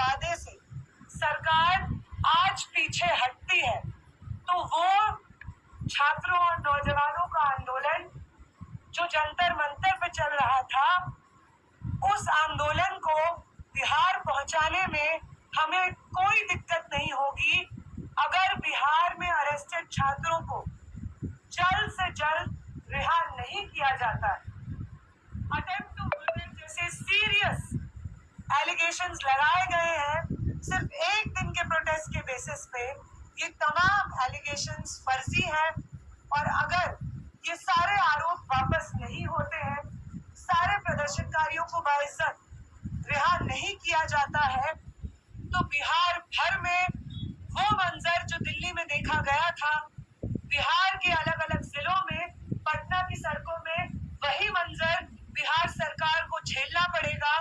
वादे से सरकार आज पीछे हटती है तो वो छात्रों और नौजवानों का आंदोलन जो जंतर मंतर पे चल रहा था, उस आंदोलन को बिहार पहुंचाने में हमें कोई दिक्कत नहीं होगी अगर बिहार में अरेस्टेड छात्रों को जल्द से जल्द रिहा नहीं किया जाता है। अटेम्प्ट टू मर्डर जैसे सीरियस एलिगेशंस लगाए गए हैं सिर्फ एक दिन के प्रोटेस्ट के बेसिस पे। ये तमाम एलिगेशंस फर्जी हैं और अगर ये सारे आरोप वापस नहीं होते हैं, सारे प्रदर्शनकारियों को बाइज्जत रिहा नहीं किया जाता है, तो बिहार भर में वो मंजर जो दिल्ली में देखा गया था, बिहार के अलग अलग जिलों में, पटना की सड़कों में वही मंजर बिहार सरकार को झेलना पड़ेगा,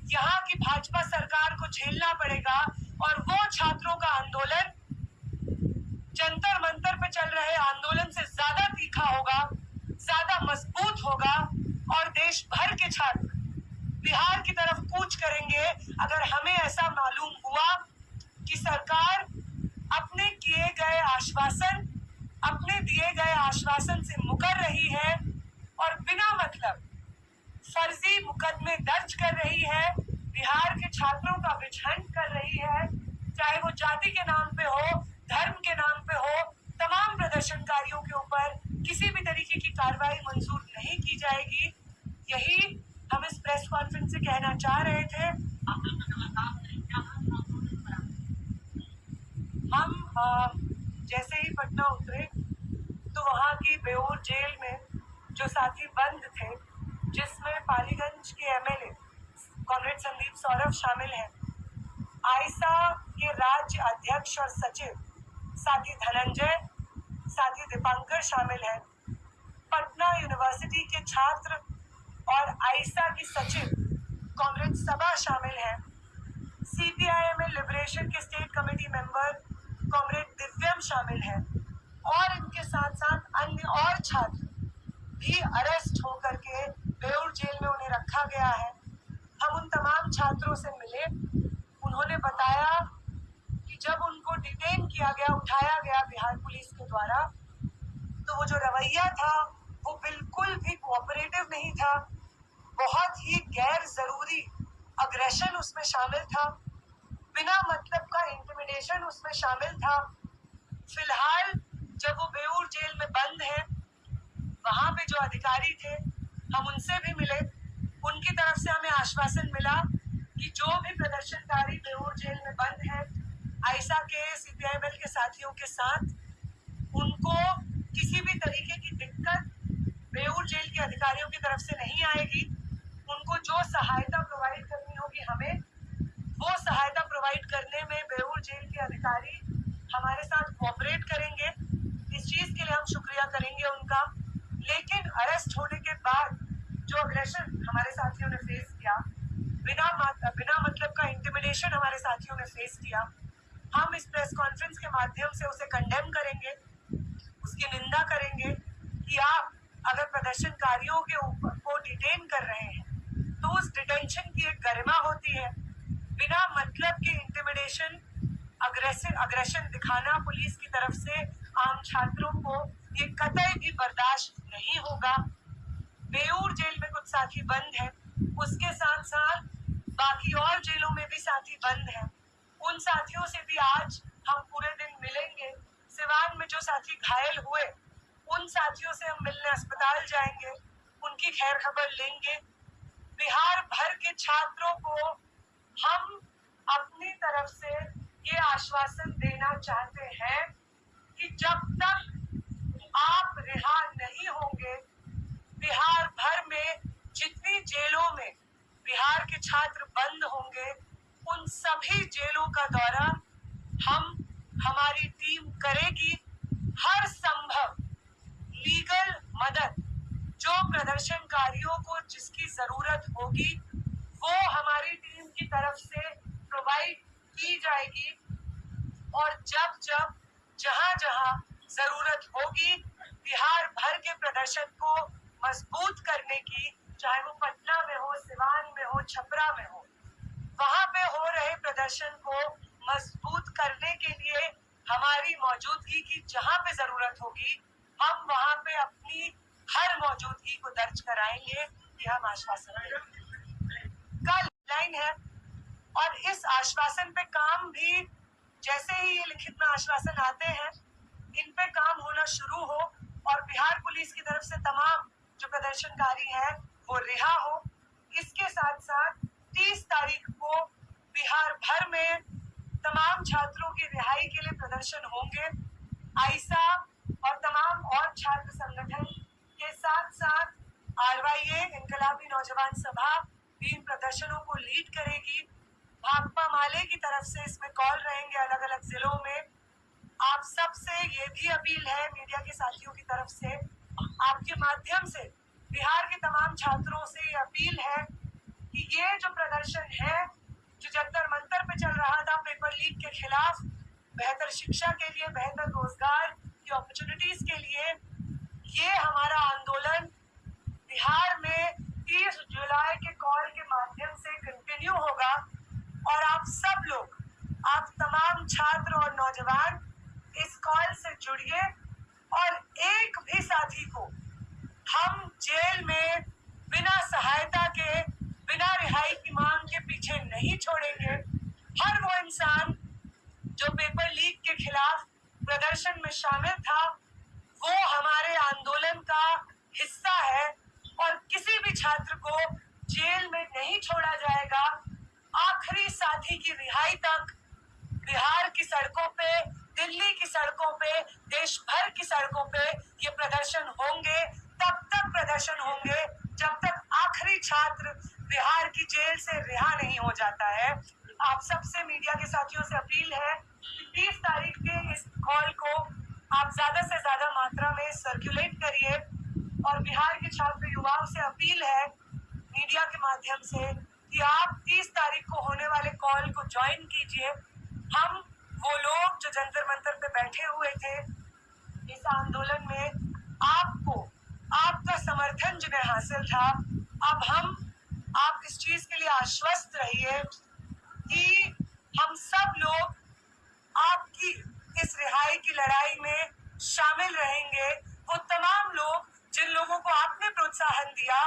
यहाँ की भाजपा सरकार को झेलना पड़ेगा। और वो छात्रों का आंदोलन जंतर मंतर पे चल रहे आंदोलन से ज्यादा तीखा होगा, ज्यादा मजबूत होगा और देश भर के छात्र बिहार की तरफ कूच करेंगे अगर हमें ऐसा मालूम हुआ कि सरकार अपने दिए गए आश्वासन से मुकर रही है और बिना मतलब फर्जी मुकदमे दर्ज कर रही है, बिहार के छात्रों का विछंड कर रही है, चाहे वो जाति के नाम पे हो, धर्म के नाम पे हो। तमाम प्रदर्शनकारियों के ऊपर किसी भी तरीके की कार्रवाई मंजूर नहीं की जाएगी। यही हम इस प्रेस कॉन्फ्रेंस से कहना चाह रहे थे। हम जैसे ही पटना उतरे तो वहाँ की बेऊर जेल में जो साथी बंद थे, जिसमें पालीगंज के एमएलए कॉमरेड संदीप सौरभ शामिल हैं, आइसा के राज्य अध्यक्ष और सचिव साथी धनंजय, साथी दीपांकर शामिल हैं, पटना यूनिवर्सिटी के छात्र और आइसा की सचिव कॉमरेड सबा शामिल हैं, सीपीआईएम लिबरेशन के स्टेट कमेटी मेंबर कॉमरेड दिव्यम शामिल हैं और इनके साथ साथ अन्य और छात्र भी अरेस्ट होकर के बेऊर जेल में उन्हें रखा गया है। हम उन तमाम छात्रों से मिले, उन्होंने बताया कि जब उनको डिटेन किया गया, उठाया गया बिहार पुलिस के द्वारा, तो वो जो रवैया था वो बिल्कुल भी कोऑपरेटिव नहीं था, बहुत ही गैर जरूरी अग्रेशन उसमें शामिल था, बिना मतलब का इंटिमिडेशन उसमें शामिल था। फिलहाल जब वो बेऊर जेल में बंद है, वहां पे जो अधिकारी थे हम उनसे भी मिले, उनकी तरफ से हमें आश्वासन मिला कि जो भी प्रदर्शनकारी बेऊर जेल में बंद है, आइसा के सीपीआईएम के साथियों के साथ, उनको किसी भी तरीके की दिक्कत बेऊर जेल के अधिकारियों की तरफ से नहीं आएगी। उनको जो सहायता प्रोवाइड करनी होगी हमें, वो सहायता प्रोवाइड करने में बेऊर जेल के अधिकारी हमारे साथ कोऑपरेट करेंगे। इस चीज के लिए हम शुक्रिया करेंगे उनका। लेकिन अरेस्ट होने के बाद जो अग्रेशन हमारे साथियों ने फेस किया, बिना मतलब का इंटिमिडेशन हमारे साथियों ने फेस किया, हम इस प्रेस कॉन्फ्रेंस के माध्यम से उसे कंडेम करेंगे, उसकी निंदा करेंगे कि आप अगर प्रदर्शनकारियों के ऊपर को डिटेन कर रहे हैं तो उस डिटेंशन की एक गरिमा होती है। बिना मतलब के इंटिमिडेशन, अग्रेशन दिखाना पुलिस की तरफ से आम छात्रों को ये कतई भी बर्दाश्त नहीं होगा। बेऊर जेल में कुछ साथी बंद हैं, उसके साथ साथ बाकी और जेलों में भी साथी बंद हैं। उन साथियों से भी आज हम पूरे दिन मिलेंगे। सिवान में जो साथी घायल हुए, उन साथियों से हम मिलने अस्पताल जाएंगे, उनकी खैर खबर लेंगे। बिहार भर के छात्रों को हम अपनी तरफ से ये आश्वासन देना चाहते हैं कि जब तक आप रिहा नहीं होंगे, बिहार भर में जितनी जेलों में बिहार के छात्र बंद होंगे, उन सभी जेलों का दौरा हमारी टीम करेगी। हर संभव लीगल मदद जो प्रदर्शनकारियों को जिसकी जरूरत होगी, वो हमारी टीम की तरफ से प्रोवाइड की जाएगी। और जब जहां जरूरत होगी, बिहार भर के प्रदर्शन को मजबूत करने की, चाहे वो पटना में हो, सिवान में हो, छपरा में हो, वहां पे हो रहे प्रदर्शन प्रदर्शन को मजबूत करने के लिए हमारी मौजूदगी की जहां पे जरूरत होगी, हम वहां पे अपनी हर मौजूदगी को दर्ज कराएंगे, ये हम आश्वासन देंगे। कल लाइन है और इस आश्वासन पे काम भी जैसे ही ये लिखित में आश्वासन आते हैं, इन पे काम होना शुरू हो और बिहार पुलिस की तरफ से तमाम जो प्रदर्शनकारी हैं वो रिहा हो। इसके साथ साथ 30 तारीख को बिहार भर में तमाम छात्रों की रिहाई के लिए प्रदर्शन होंगे। आइसा और तमाम और छात्र संगठन के साथ साथ RYA इनकलाबी नौजवान सभा भी इन प्रदर्शनों को लीड करेगी। भाकपा माले की तरफ से इसमें कॉल रहेंगे अलग अलग जिलों में। आप सबसे ये भी अपील है मीडिया के साथियों की तरफ से, आपके माध्यम से बिहार के तमाम छात्रों से ये अपील है कि ये जो प्रदर्शन है जो जंतर मंतर पे चल रहा था पेपर लीक के खिलाफ, बेहतर शिक्षा के लिए, बेहतर रोजगार की अपॉर्चुनिटीज के लिए, ये हमारा आंदोलन बिहार में 30 जुलाई के कॉल के माध्यम से कंटिन्यू होगा। और आप सब लोग, आप तमाम छात्र और नौजवान इस कॉल से जुड़िए और एक भी साथी को हम जेल में बिना सहायता के, बिना रिहाई की मांग के पीछे नहीं छोड़ेंगे। हर वो इंसान जो पेपर लीक के खिलाफ प्रदर्शन में शामिल था, वो हमारे आंदोलन का हिस्सा है और किसी भी छात्र को जेल में नहीं छोड़ा जाएगा। आखिरी साथी की रिहाई तक बिहार की सड़कों पे, दिल्ली की सड़कों पे, देश भर की सड़कों पे ये प्रदर्शन होंगे। तब तक प्रदर्शन होंगे जब तक आखिरी छात्र बिहार की जेल से रिहा नहीं हो जाता है। आप सबसे मीडिया के साथियों से अपील है कि 30 तारीख के इस कॉल को आप ज्यादा से ज्यादा मात्रा में सर्कुलेट करिए और बिहार के छात्र युवाओं से अपील है मीडिया के माध्यम से कि आप 30 तारीख को होने वाले कॉल को ज्वाइन कीजिए। हम वो लोग जो जंतर मंतर पे बैठे हुए थे इस आंदोलन में, आपको आपका समर्थन जिन्हें हासिल था, अब आप इस चीज के लिए आश्वस्त रहिए कि हम सब लोग आपकी इस रिहाई की लड़ाई में शामिल रहेंगे। वो तमाम लोग जिन लोगों को आपने प्रोत्साहन दिया,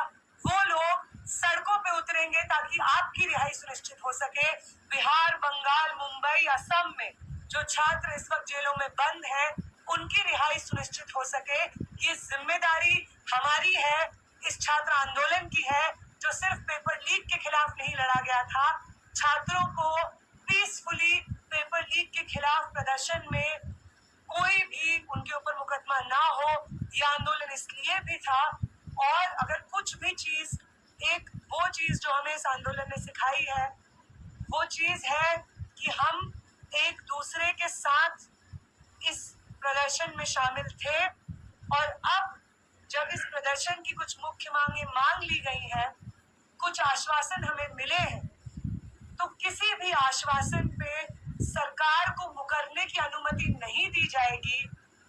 वो लोग सड़कों पे उतरेंगे ताकि आपकी रिहाई सुनिश्चित हो सके। बिहार, बंगाल, मुंबई, असम में जो छात्र इस वक्त जेलों में बंद हैं, उनकी रिहाई सुनिश्चित हो सके। ये जिम्मेदारी हमारी है, इस छात्र आंदोलन की है, जो सिर्फ पेपर लीक के खिलाफ नहीं लड़ा गया था। छात्रों को पीसफुली पेपर लीक के खिलाफ प्रदर्शन में कोई भी उनके ऊपर मुकदमा ना हो, ये आंदोलन इसलिए भी था। और अगर कुछ भी चीज, एक वो चीज जो हमें इस आंदोलन ने सिखाई है, वो चीज है कि हम एक दूसरे के साथ इस प्रदर्शन में शामिल थे। और अब जब इस प्रदर्शन की कुछ मुख्य मांगें मांग ली गई हैं, कुछ आश्वासन हमें मिले हैं, तो किसी भी आश्वासन पे सरकार को मुकरने की अनुमति नहीं दी जाएगी।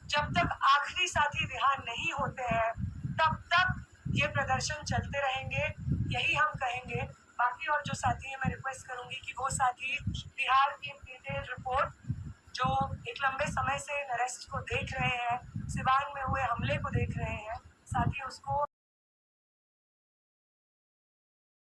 जब तक आखिरी साथी रिहा नहीं होते हैं, तब तक ये प्रदर्शन चलते रहेंगे, यही हम कहेंगे। बाकी और जो साथी हैं, मैं रिक्वेस्ट करूंगी कि वो साथी बिहार की डिटेल रिपोर्ट जो एक लंबे समय से अरेस्ट को देख रहे हैं, सिवान में हुए हमले को देख रहे हैं, साथी उसको